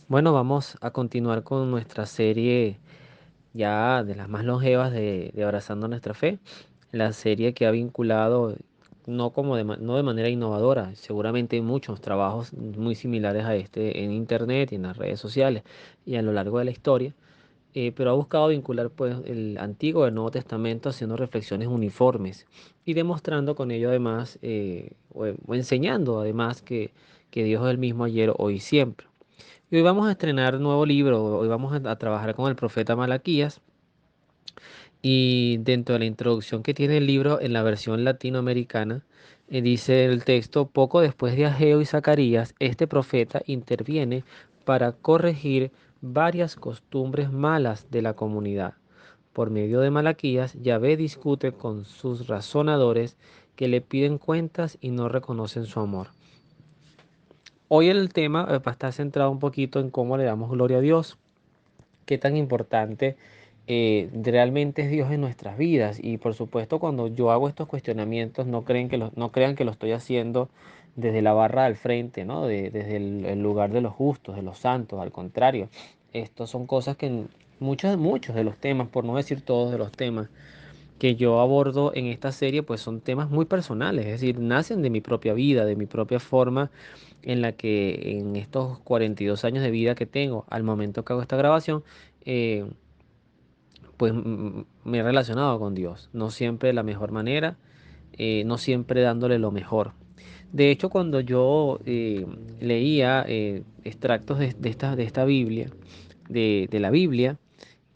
Bueno, vamos a continuar con nuestra serie ya de las más longevas de Abrazando Nuestra Fe, la serie que ha vinculado no de manera innovadora, seguramente hay muchos trabajos muy similares a este en internet y en las redes sociales y a lo largo de la historia, pero ha buscado vincular pues el Antiguo y el Nuevo Testamento haciendo reflexiones uniformes y demostrando con ello además o enseñando además que Dios es el mismo ayer, hoy y siempre. Y hoy vamos a estrenar un nuevo libro, hoy vamos a trabajar con el profeta Malaquías y dentro de la introducción que tiene el libro en la versión latinoamericana, dice el texto, poco después de Ageo y Zacarías, este profeta interviene para corregir varias costumbres malas de la comunidad. Por medio de Malaquías, Yahvé discute con sus razonadores que le piden cuentas y no reconocen su amor. Hoy el tema va a estar centrado un poquito en cómo le damos gloria a Dios, qué tan importante realmente es Dios en nuestras vidas. Y por supuesto, cuando yo hago estos cuestionamientos, no crean que lo estoy haciendo desde la barra del frente, ¿no? Desde el lugar de los justos, de los santos. Al contrario, estos son cosas que muchos de los temas, por no decir todos de los temas que yo abordo en esta serie, pues son temas muy personales, es decir, nacen de mi propia vida, de mi propia forma en la que en estos 42 años de vida que tengo al momento que hago esta grabación, eh, pues me he relacionado con Dios, no siempre de la mejor manera, no siempre dándole lo mejor. De hecho, cuando yo leía extractos de esta Biblia, de la Biblia,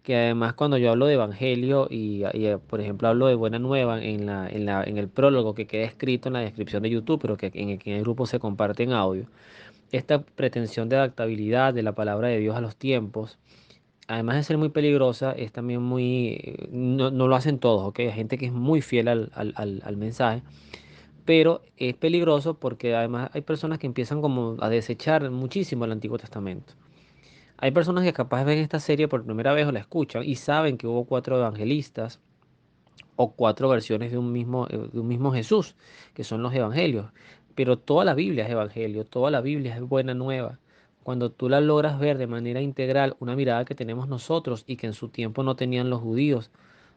que además cuando yo hablo de evangelio por ejemplo, hablo de buena nueva en el prólogo que queda escrito en la descripción de YouTube, pero que en el grupo se comparte en audio, esta pretensión de adaptabilidad de la palabra de Dios a los tiempos, además de ser muy peligrosa, es también no lo hacen todos, ¿ok? Hay gente que es muy fiel al mensaje, pero es peligroso porque además hay personas que empiezan como a desechar muchísimo el Antiguo Testamento. Hay personas que capaz ven esta serie por primera vez o la escuchan y saben que hubo cuatro evangelistas o cuatro versiones de un mismo Jesús, que son los evangelios. Pero toda la Biblia es evangelio, toda la Biblia es buena nueva. Cuando tú la logras ver de manera integral, una mirada que tenemos nosotros y que en su tiempo no tenían los judíos,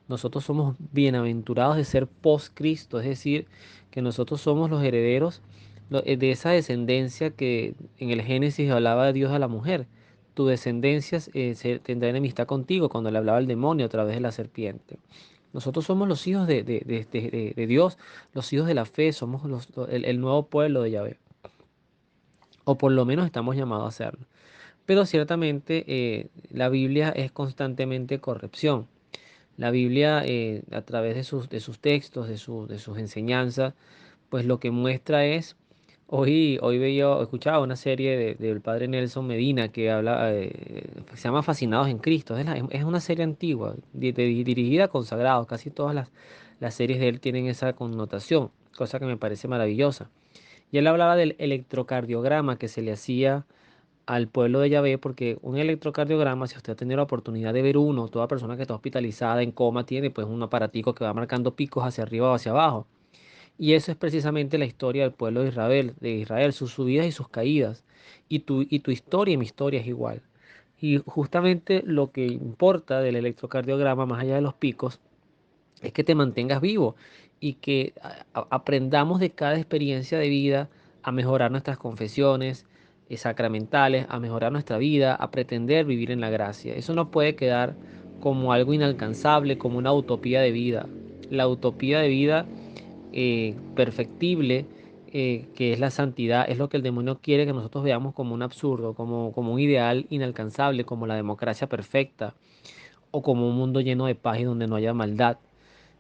nosotros somos bienaventurados de ser post-Cristo, es decir, que nosotros somos los herederos de esa descendencia que en el Génesis hablaba de Dios a la mujer. Tu descendencia tendrá enemistad contigo cuando le hablaba el demonio a través de la serpiente. Nosotros somos los hijos de Dios, los hijos de la fe, somos el nuevo pueblo de Yahvé, o por lo menos estamos llamados a hacerlo. Pero ciertamente la Biblia es constantemente corrección. La Biblia, a través de sus textos, de sus enseñanzas, pues lo que muestra es, hoy veía, escuchaba una serie del padre Nelson Medina que habla, se llama Fascinados en Cristo. Es una serie antigua, dirigida a consagrados. Casi todas las series de él tienen esa connotación, cosa que me parece maravillosa. Y él hablaba del electrocardiograma que se le hacía al pueblo de Yahvé, porque un electrocardiograma, si usted ha tenido la oportunidad de ver uno, toda persona que está hospitalizada en coma tiene pues un aparatico que va marcando picos hacia arriba o hacia abajo. Y eso es precisamente la historia del pueblo de Israel, sus subidas y sus caídas. Y tu historia y mi historia es igual. Y justamente lo que importa del electrocardiograma, más allá de los picos, es que te mantengas vivo y que aprendamos de cada experiencia de vida a mejorar nuestras confesiones sacramentales, a mejorar nuestra vida, a pretender vivir en la gracia. Eso no puede quedar como algo inalcanzable, como una utopía de vida. La utopía de vida perfectible, que es la santidad, es lo que el demonio quiere que nosotros veamos como un absurdo, como un ideal inalcanzable, como la democracia perfecta o como un mundo lleno de paz y donde no haya maldad.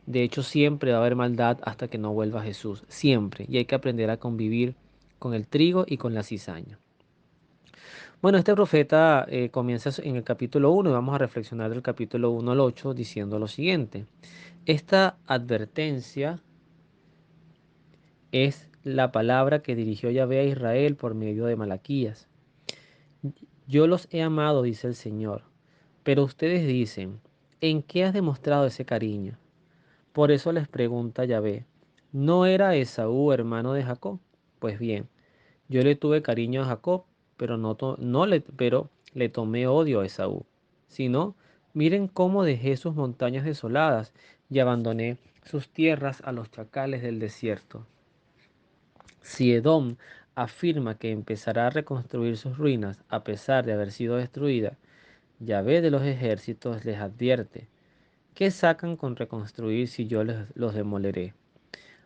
De hecho, siempre va a haber maldad hasta que no vuelva Jesús, siempre. Y hay que aprender a convivir con el trigo y con la cizaña. Bueno, este profeta comienza en el capítulo 1 y vamos a reflexionar del capítulo 1 al 8 diciendo lo siguiente. Esta advertencia es la palabra que dirigió Yahvé a Israel por medio de Malaquías. Yo los he amado, dice el Señor, pero ustedes dicen, ¿en qué has demostrado ese cariño? Por eso les pregunta Yahvé, ¿no era Esaú hermano de Jacob? Pues bien, yo le tuve cariño a Jacob, pero le tomé odio a Esaú, sino, miren cómo dejé sus montañas desoladas y abandoné sus tierras a los chacales del desierto. Si Edom afirma que empezará a reconstruir sus ruinas a pesar de haber sido destruida, Yahvé de los ejércitos les advierte: ¿qué sacan con reconstruir si yo los demoleré?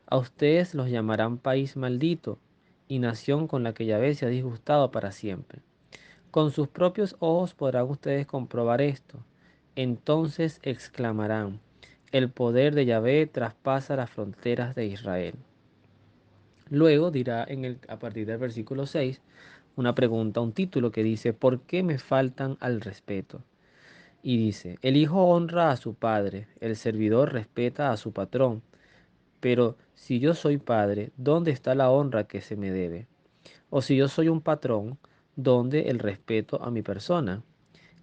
A ustedes los llamarán país maldito y nación con la que Yahvé se ha disgustado para siempre. Con sus propios ojos podrán ustedes comprobar esto. Entonces exclamarán: el poder de Yahvé traspasa las fronteras de Israel. Luego dirá a partir del versículo 6 una pregunta, un título que dice: ¿por qué me faltan al respeto? Y dice: el hijo honra a su padre, el servidor respeta a su patrón. Pero si yo soy padre, ¿dónde está la honra que se me debe? O si yo soy un patrón, ¿dónde el respeto a mi persona?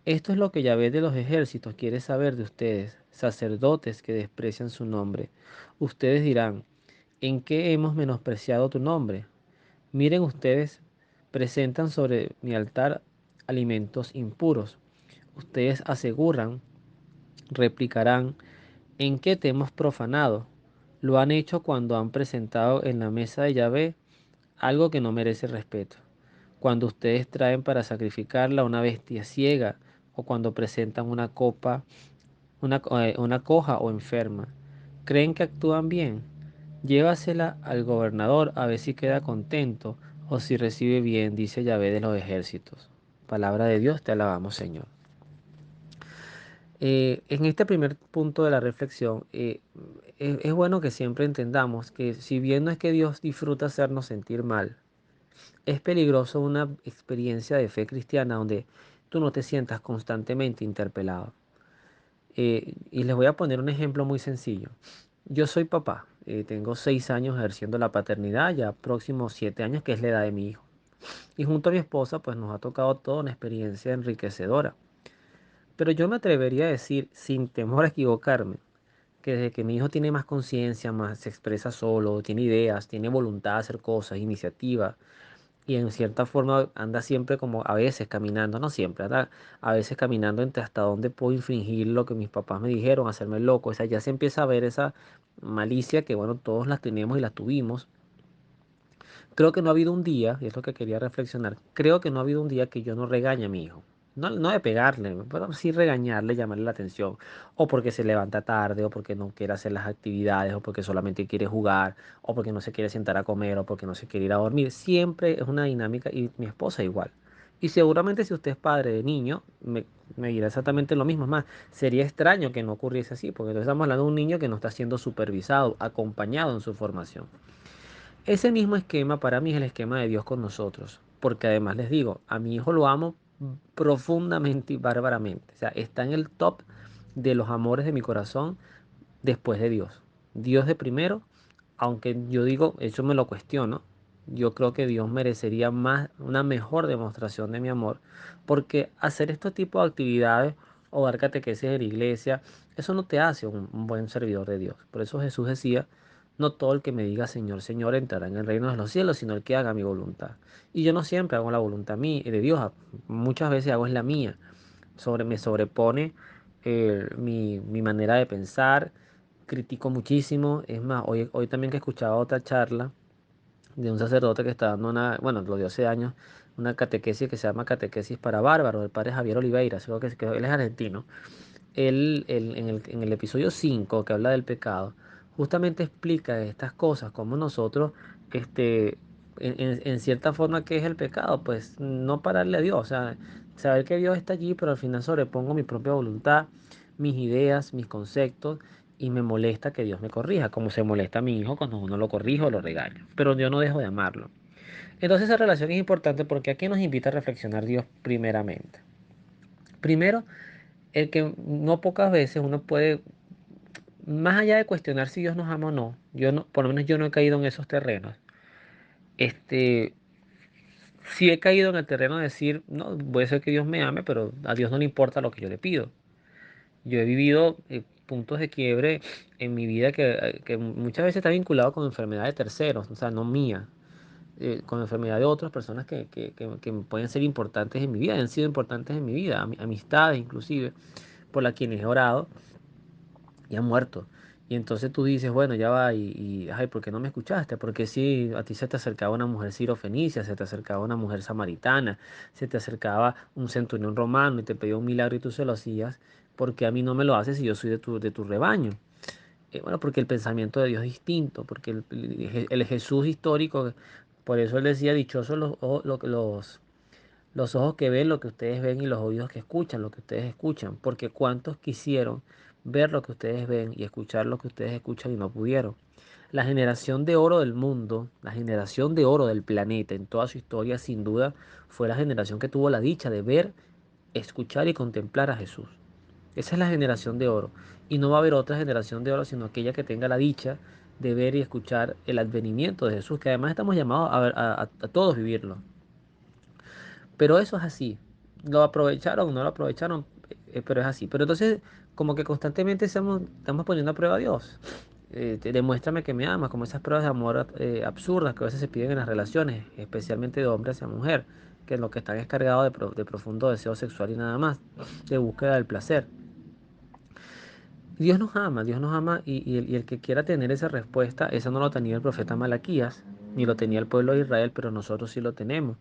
Esto es lo que Yahvé de los ejércitos quiere saber de ustedes, sacerdotes que desprecian su nombre. Ustedes dirán: ¿en qué hemos menospreciado tu nombre? Miren ustedes, presentan sobre mi altar alimentos impuros. Ustedes aseguran, replicarán: ¿en qué te hemos profanado? Lo han hecho cuando han presentado en la mesa de Yahvé algo que no merece respeto. Cuando ustedes traen para sacrificarla una bestia ciega, o cuando presentan una copa, una coja o enferma. ¿Creen que actúan bien? Llévasela al gobernador a ver si queda contento o si recibe bien, dice Yahvé de los ejércitos. Palabra de Dios, te alabamos, Señor. En este primer punto de la reflexión, es bueno que siempre entendamos que si bien no es que Dios disfruta hacernos sentir mal, es peligroso una experiencia de fe cristiana donde tú no te sientas constantemente interpelado. Y les voy a poner un ejemplo muy sencillo. Yo soy papá, tengo 6 años ejerciendo la paternidad, ya próximos 7 años, que es la edad de mi hijo. Y junto a mi esposa, pues nos ha tocado toda una experiencia enriquecedora. Pero yo me atrevería a decir, sin temor a equivocarme, que desde que mi hijo tiene más conciencia, más se expresa solo, tiene ideas, tiene voluntad de hacer cosas, iniciativa, y en cierta forma anda siempre como a veces caminando, no siempre, anda a veces caminando entre hasta dónde puedo infringir lo que mis papás me dijeron, hacerme loco. O sea, ya se empieza a ver esa malicia que, bueno, todos las tenemos y las tuvimos. Creo que no ha habido un día, y es lo que quería reflexionar, creo que no ha habido un día que yo no regañe a mi hijo. No, no de pegarle, pero sí regañarle, llamarle la atención, o porque se levanta tarde, o porque no quiere hacer las actividades, o porque solamente quiere jugar, o porque no se quiere sentar a comer, o porque no se quiere ir a dormir. Siempre es una dinámica, y mi esposa igual. Y seguramente si usted es padre de niño, me dirá exactamente lo mismo. Es más, sería extraño que no ocurriese así, porque entonces estamos hablando de un niño que no está siendo supervisado, acompañado en su formación. Ese mismo esquema para mí es el esquema de Dios con nosotros, porque además les digo, a mi hijo lo amo profundamente y bárbaramente. O sea, está en el top de los amores de mi corazón después de Dios. Dios de primero, aunque yo digo, eso me lo cuestiono, yo creo que Dios merecería más, una mejor demostración de mi amor, porque hacer este tipo de actividades o dar catequesis en la iglesia, eso no te hace un buen servidor de Dios. Por eso Jesús decía: no todo el que me diga Señor, Señor entrará en el reino de los cielos, sino el que haga mi voluntad. Y yo no siempre hago la voluntad de Dios, muchas veces hago es la mía. Me sobrepone mi manera de pensar, critico muchísimo. Es más, hoy también que escuchaba otra charla de un sacerdote que está dando una, bueno, lo dio hace años, una catequesis que se llama Catequesis para Bárbaros, del padre Javier Oliveira, creo que él es argentino. Él en el episodio 5 que habla del pecado, justamente explica estas cosas, como nosotros, este, en cierta forma, ¿qué es el pecado? Pues no pararle a Dios, o sea, saber que Dios está allí, pero al final sobrepongo mi propia voluntad, mis ideas, mis conceptos, y me molesta que Dios me corrija, como se molesta a mi hijo cuando uno lo corrige o lo regaña, pero yo no dejo de amarlo. Entonces esa relación es importante porque aquí nos invita a reflexionar Dios primeramente. Primero, el que no pocas veces uno puede, más allá de cuestionar si Dios nos ama o no, yo no, por lo menos yo no he caído en esos terrenos. Este, sí he caído en el terreno de decir, no, puede ser que Dios me ame, pero a Dios no le importa lo que yo le pido. Yo he vivido puntos de quiebre en mi vida que muchas veces está vinculado con enfermedades de terceros, o sea, no mía. con la enfermedad de otras personas que pueden ser importantes en mi vida, han sido importantes en mi vida, amistades inclusive, por las quienes he orado y han muerto. Y entonces tú dices, bueno, ya va, ay, ¿por qué no me escuchaste? Porque si a ti se te acercaba una mujer sirofenicia, se te acercaba una mujer samaritana, se te acercaba un centurión romano y te pedía un milagro y tú se lo hacías, porque a mí no me lo haces si yo soy de tu rebaño. Bueno, porque el pensamiento de Dios es distinto, porque el Jesús histórico, por eso él decía, dichosos los ojos que ven lo que ustedes ven y los oídos que escuchan lo que ustedes escuchan, porque cuántos quisieron ver lo que ustedes ven y escuchar lo que ustedes escuchan y no pudieron. La generación de oro del mundo, la generación de oro del planeta en toda su historia, sin duda, fue la generación que tuvo la dicha de ver, escuchar y contemplar a Jesús. Esa es la generación de oro. Y no va a haber otra generación de oro, sino aquella que tenga la dicha de ver y escuchar el advenimiento de Jesús, que además estamos llamados a todos vivirlo. Pero eso es así. Lo aprovecharon, no lo aprovecharon, pero es así. Pero entonces, como que constantemente estamos poniendo a prueba a Dios. Demuéstrame que me amas, como esas pruebas de amor absurdas que a veces se piden en las relaciones, especialmente de hombre hacia mujer, que lo que están es cargado de profundo deseo sexual y nada más, de búsqueda del placer. Dios nos ama y el que quiera tener esa respuesta, esa no lo tenía el profeta Malaquías, ni lo tenía el pueblo de Israel, pero nosotros sí lo tenemos.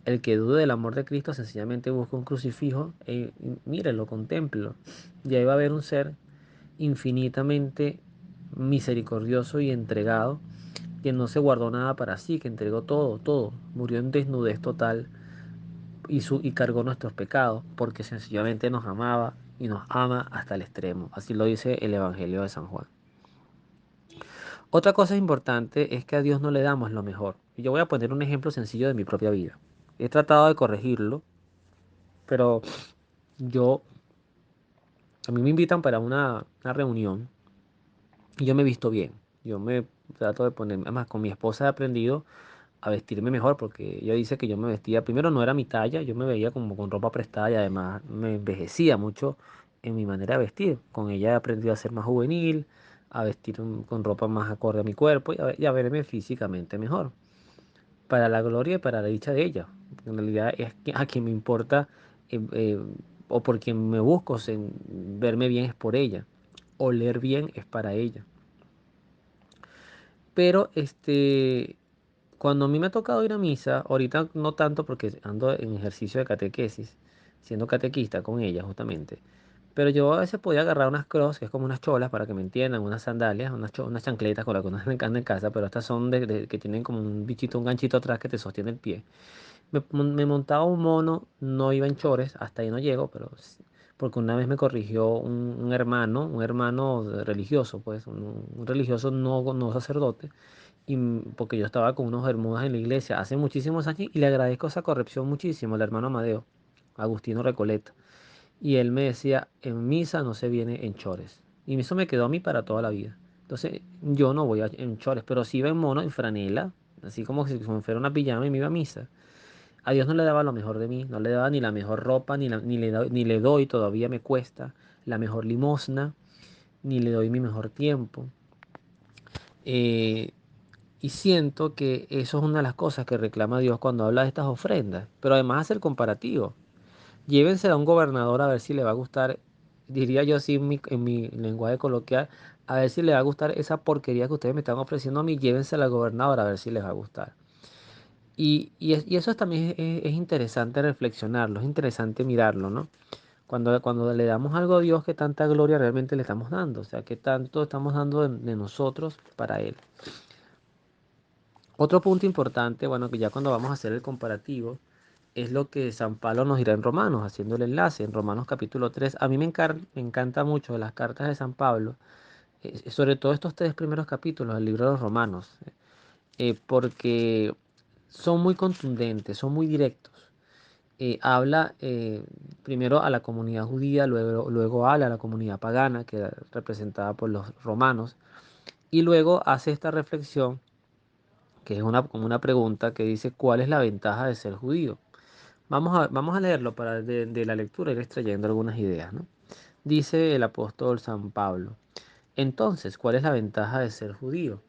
El que dude del amor de Cristo sencillamente busca un crucifijo y mírelo, contémplelo. Y ahí va a haber un ser infinitamente misericordioso y entregado, que no se guardó nada para sí, que entregó todo, todo. Murió en desnudez total y cargó nuestros pecados, porque sencillamente nos amaba y nos ama hasta el extremo. Así lo dice el Evangelio de San Juan. Otra cosa importante es que a Dios no le damos lo mejor. Y yo voy a poner un ejemplo sencillo de mi propia vida. He tratado de corregirlo, pero yo, a mí me invitan para una reunión y yo me he visto bien. Yo me trato de poner, además con mi esposa he aprendido a vestirme mejor porque ella dice que yo me vestía, primero no era mi talla, yo me veía como con ropa prestada y además me envejecía mucho en mi manera de vestir. Con ella he aprendido a ser más juvenil, a vestir con ropa más acorde a mi cuerpo y a verme físicamente mejor, para la gloria y para la dicha de ella. En realidad es a quien me importa eh, eh, o por quien me busco verme bien es por ella, oler bien es para ella. Pero cuando a mí me ha tocado ir a misa, ahorita no tanto porque ando en ejercicio de catequesis, siendo catequista con ella justamente. Pero yo a veces podía agarrar unas cross, que es como unas cholas para que me entiendan, unas sandalias, unas chancletas con las que uno anda en casa, pero estas son que tienen como un bichito, un ganchito atrás que te sostiene el pie. Me montaba un mono, no iba en chores, hasta ahí no llego, pero porque una vez me corrigió un hermano religioso, pues, un religioso no sacerdote, porque yo estaba con unos bermudas en la iglesia hace muchísimos años y le agradezco esa corrección muchísimo al hermano Amadeo, Agustino Recoleta. Y él me decía, en misa no se viene en chores. Y eso me quedó a mí para toda la vida. Entonces, yo no voy en chores, pero sí iba en mono, en franela, así como si fuera una pijama y me iba a misa. A Dios no le daba lo mejor de mí, no le daba ni la mejor ropa, ni le doy, todavía me cuesta, la mejor limosna, ni le doy mi mejor tiempo. Eh, y siento que eso es una de las cosas que reclama Dios cuando habla de estas ofrendas. Pero además hace el comparativo. Llévensela a un gobernador a ver si le va a gustar, diría yo así en mi lenguaje coloquial, a ver si le va a gustar esa porquería que ustedes me están ofreciendo a mí, llévensela al gobernador a ver si les va a gustar. Y eso también es interesante reflexionarlo, es interesante mirarlo, ¿no? Cuando le damos algo a Dios, ¿qué tanta gloria realmente le estamos dando? O sea, ¿qué tanto estamos dando de nosotros para Él? Otro punto importante, bueno, que ya cuando vamos a hacer el comparativo, es lo que San Pablo nos dirá en Romanos, haciendo el enlace en Romanos capítulo 3. A mí me encanta mucho de las cartas de San Pablo, sobre todo estos tres primeros capítulos del libro de los Romanos, porque son muy contundentes, son muy directos. Habla primero a la comunidad judía, luego habla a la comunidad pagana, que era representada por los romanos, y luego hace esta reflexión, que es como una pregunta que dice, ¿cuál es la ventaja de ser judío? Vamos a leerlo para de la lectura ir extrayendo algunas ideas, ¿no? Dice el apóstol San Pablo, entonces, ¿cuál es la ventaja de ser judío?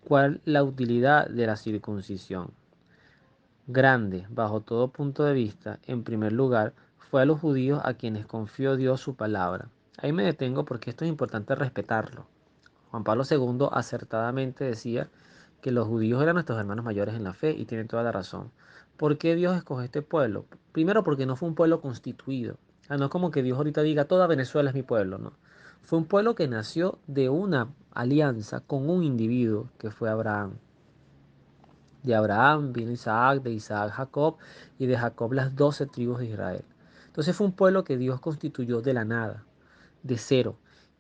¿Cuál la utilidad de la circuncisión? Grande, bajo todo punto de vista, en primer lugar, fue a los judíos a quienes confió Dios su palabra. Ahí me detengo porque esto es importante respetarlo. Juan Pablo II acertadamente decía que los judíos eran nuestros hermanos mayores en la fe y tiene toda la razón. ¿Por qué Dios escogió este pueblo? Primero porque no fue un pueblo constituido. No es como que Dios ahorita diga toda Venezuela es mi pueblo, no. Fue un pueblo que nació de una alianza con un individuo que fue Abraham. De Abraham vino Isaac, de Isaac Jacob y de Jacob las 12 tribus de Israel. Entonces fue un pueblo que Dios constituyó de la nada, de cero.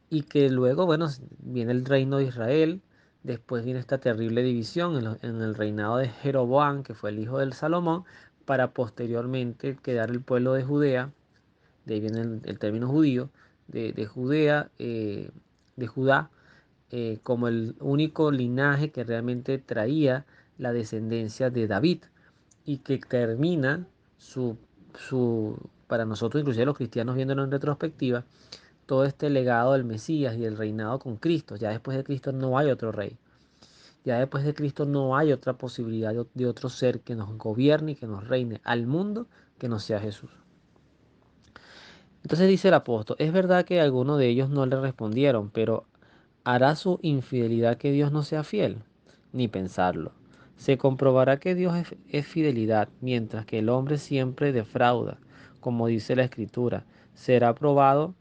Y que luego, bueno, viene el reino de Israel, después viene esta terrible división en el reinado de Jeroboam, que fue el hijo del Salomón, para posteriormente quedar el pueblo de Judea, de ahí viene el término judío, de Judea, de Judá, como el único linaje que realmente traía la descendencia de David y que termina su, para nosotros, inclusive los cristianos viéndolo en retrospectiva, todo este legado del Mesías y el reinado con Cristo. Ya después de Cristo no hay otro rey. Ya después de Cristo no hay otra posibilidad de otro ser que nos gobierne y que nos reine al mundo que no sea Jesús. Entonces dice el apóstol, es verdad que algunos de ellos no le respondieron, pero ¿hará su infidelidad que Dios no sea fiel? Ni pensarlo. Se comprobará que Dios es fidelidad, mientras que el hombre siempre defrauda, como dice la Escritura. Será probado,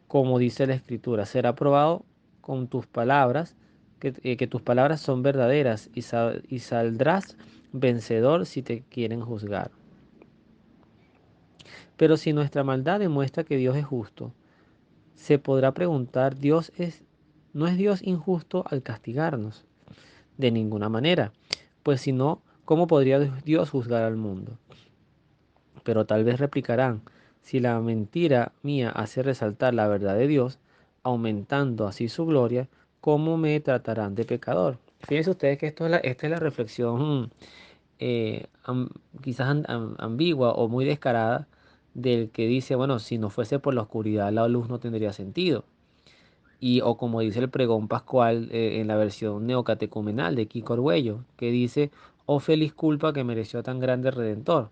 como dice la Escritura, será probado con tus palabras, que tus palabras son verdaderas y saldrás vencedor si te quieren juzgar. Pero si nuestra maldad demuestra que Dios es justo, se podrá preguntar, ¿no es Dios injusto al castigarnos? De ninguna manera, pues si no, ¿cómo podría Dios juzgar al mundo? Pero tal vez replicarán, si la mentira mía hace resaltar la verdad de Dios, aumentando así su gloria, ¿cómo me tratarán de pecador? Fíjense ustedes que esta es la reflexión eh, am- quizás ambigua o muy descarada del que dice, bueno, si no fuese por la oscuridad, la luz no tendría sentido. Y, o como dice el pregón pascual en la versión neocatecumenal de Kiko Argüello, que dice, oh feliz culpa que mereció tan grande redentor.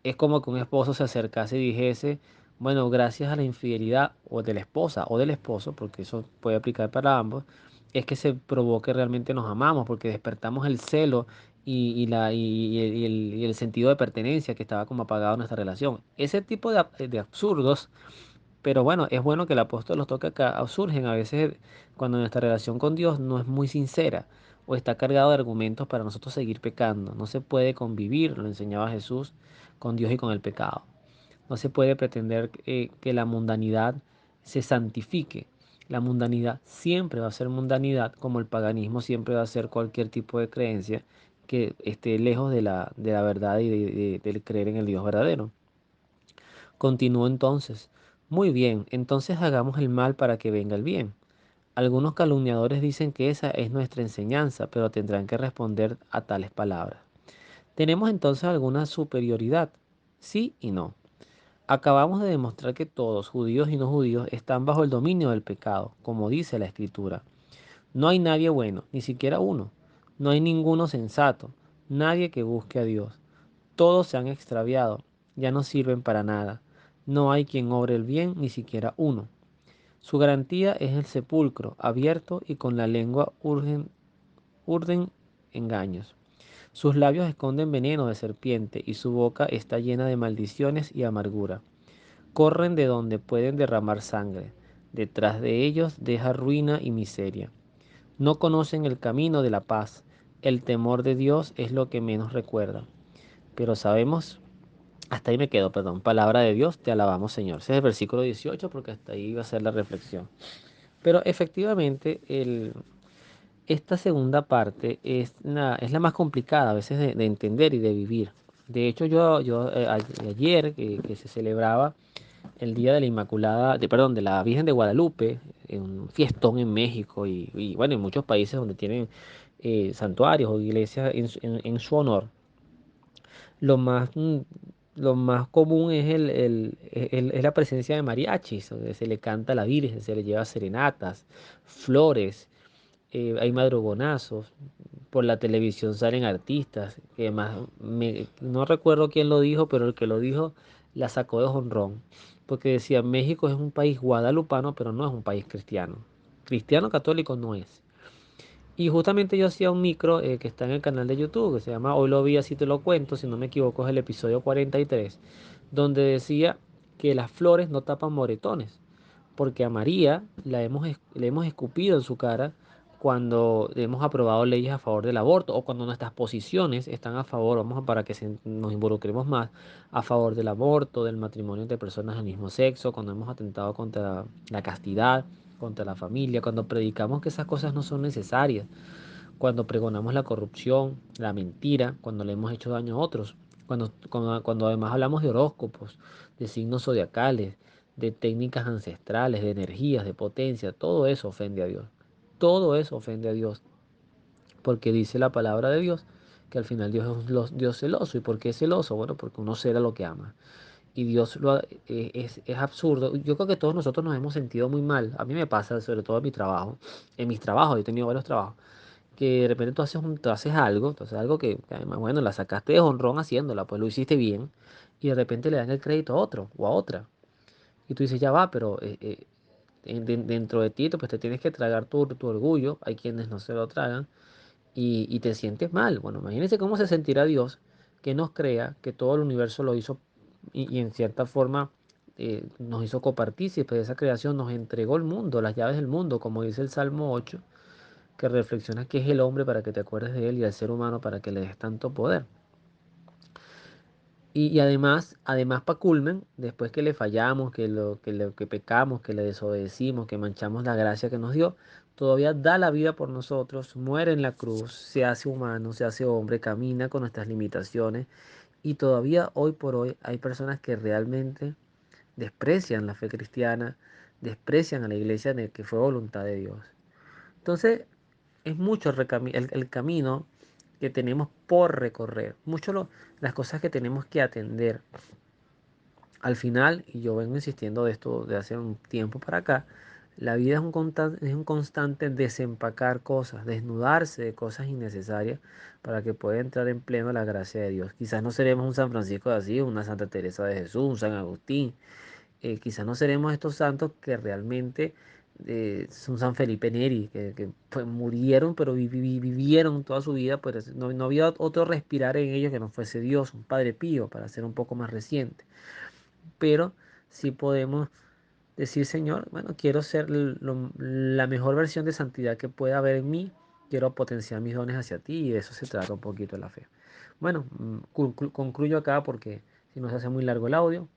Es como que un esposo se acercase y dijese, bueno, gracias a la infidelidad o de la esposa o del esposo, porque eso puede aplicar para ambos, es que se provoque realmente nos amamos, porque despertamos el celo y el sentido de pertenencia que estaba como apagado en nuestra relación. Ese tipo de absurdos, pero bueno, es bueno que el apóstol los toque acá, surgen a veces cuando nuestra relación con Dios no es muy sincera o está cargado de argumentos para nosotros seguir pecando. No se puede convivir, lo enseñaba Jesús, con Dios y con el pecado. No se puede pretender que la mundanidad se santifique. La mundanidad siempre va a ser mundanidad, como el paganismo siempre va a ser cualquier tipo de creencia que esté lejos de la verdad y del creer en el Dios verdadero. Continuó entonces. Muy bien, entonces hagamos el mal para que venga el bien. Algunos calumniadores dicen que esa es nuestra enseñanza, pero tendrán que responder a tales palabras. ¿Tenemos entonces alguna superioridad? Sí y no. Acabamos de demostrar que todos, judíos y no judíos, están bajo el dominio del pecado, como dice la Escritura. No hay nadie bueno, ni siquiera uno. No hay ninguno sensato, nadie que busque a Dios. Todos se han extraviado, ya no sirven para nada. No hay quien obre el bien, ni siquiera uno. Su garantía es el sepulcro, abierto y con la lengua urden engaños. Sus labios esconden veneno de serpiente y su boca está llena de maldiciones y amargura. Corren de donde pueden derramar sangre. Detrás de ellos deja ruina y miseria. No conocen el camino de la paz. El temor de Dios es lo que menos recuerdan. Pero sabemos, hasta ahí me quedo, perdón. Palabra de Dios, te alabamos, Señor. Ese es el versículo 18 porque hasta ahí va a ser la reflexión. Pero efectivamente, esta segunda parte es la más complicada a veces de entender y de vivir. De hecho, ayer que se celebraba el Día de la Inmaculada, perdón, de la Virgen de Guadalupe, en un fiestón en México bueno, en muchos países donde tienen santuarios o iglesias en su honor, lo más, mm, lo más común es, es la presencia de mariachis, donde se le canta a la Virgen, se le lleva serenatas, flores, hay madrugonazos, por la televisión salen artistas, que más, no recuerdo quién lo dijo, pero el que lo dijo la sacó de jonrón, porque decía, México es un país guadalupano, pero no es un país cristiano. Cristiano católico no es. Y justamente yo hacía un micro que está en el canal de YouTube, que se llama Hoy lo vi, así te lo cuento, si no me equivoco es el episodio 43, donde decía que las flores no tapan moretones, porque a María le hemos escupido en su cara cuando hemos aprobado leyes a favor del aborto o cuando nuestras posiciones están a favor, vamos a para que nos involucremos más, a favor del aborto, del matrimonio entre personas del mismo sexo, cuando hemos atentado contra la castidad, contra la familia, cuando predicamos que esas cosas no son necesarias, cuando pregonamos la corrupción, la mentira, cuando le hemos hecho daño a otros, cuando además hablamos de horóscopos, de signos zodiacales, de técnicas ancestrales, de energías, de potencia, todo eso ofende a Dios. Todo eso ofende a Dios, porque dice la palabra de Dios que al final Dios es un Dios celoso. ¿Y por qué es celoso? Bueno, porque uno cela lo que ama. Y es absurdo. Yo creo que todos nosotros nos hemos sentido muy mal. A mí me pasa, sobre todo en mi trabajo. En mis trabajos, yo he tenido varios trabajos que de repente tú haces algo, que además, bueno, la sacaste de jonrón haciéndola, pues lo hiciste bien, y de repente le dan el crédito a otro o a otra. Y tú dices, ya va, pero dentro de ti, pues te tienes que tragar tu orgullo, hay quienes no se lo tragan, y te sientes mal. Bueno, imagínense cómo se sentirá Dios que nos crea, que todo el universo lo hizo y en cierta forma nos hizo copartícipes de esa creación, nos entregó el mundo, las llaves del mundo, como dice el Salmo 8 que reflexionas qué es el hombre para que te acuerdes de él y al ser humano para que le des tanto poder. Y además para culmen, después que le fallamos, que pecamos, que le desobedecimos, que manchamos la gracia que nos dio, todavía da la vida por nosotros, muere en la cruz, se hace humano, se hace hombre, camina con nuestras limitaciones y todavía hoy por hoy hay personas que realmente desprecian la fe cristiana, desprecian a la iglesia en el que fue voluntad de Dios. Entonces, es mucho el camino que tenemos por recorrer, las cosas que tenemos que atender. Al final, y yo vengo insistiendo de esto de hace un tiempo para acá, la vida es un constante desempacar cosas, desnudarse de cosas innecesarias para que pueda entrar en pleno la gracia de Dios. Quizás no seremos un San Francisco de Asís, una Santa Teresa de Jesús, un San Agustín, quizás no seremos estos santos que realmente son San Felipe Neri, que, pues, murieron, pero vivieron toda su vida, pues no había otro respirar en ellos que no fuese Dios, un Padre Pío, para ser un poco más reciente. Pero sí podemos decir, Señor, bueno, quiero ser la mejor versión de santidad que pueda haber en mí, quiero potenciar mis dones hacia ti y de eso se trata un poquito la fe. Bueno, concluyo acá porque si no se hace muy largo el audio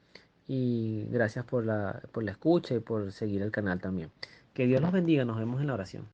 y gracias por la escucha y por seguir el canal también. Que Dios los bendiga, nos vemos en la oración.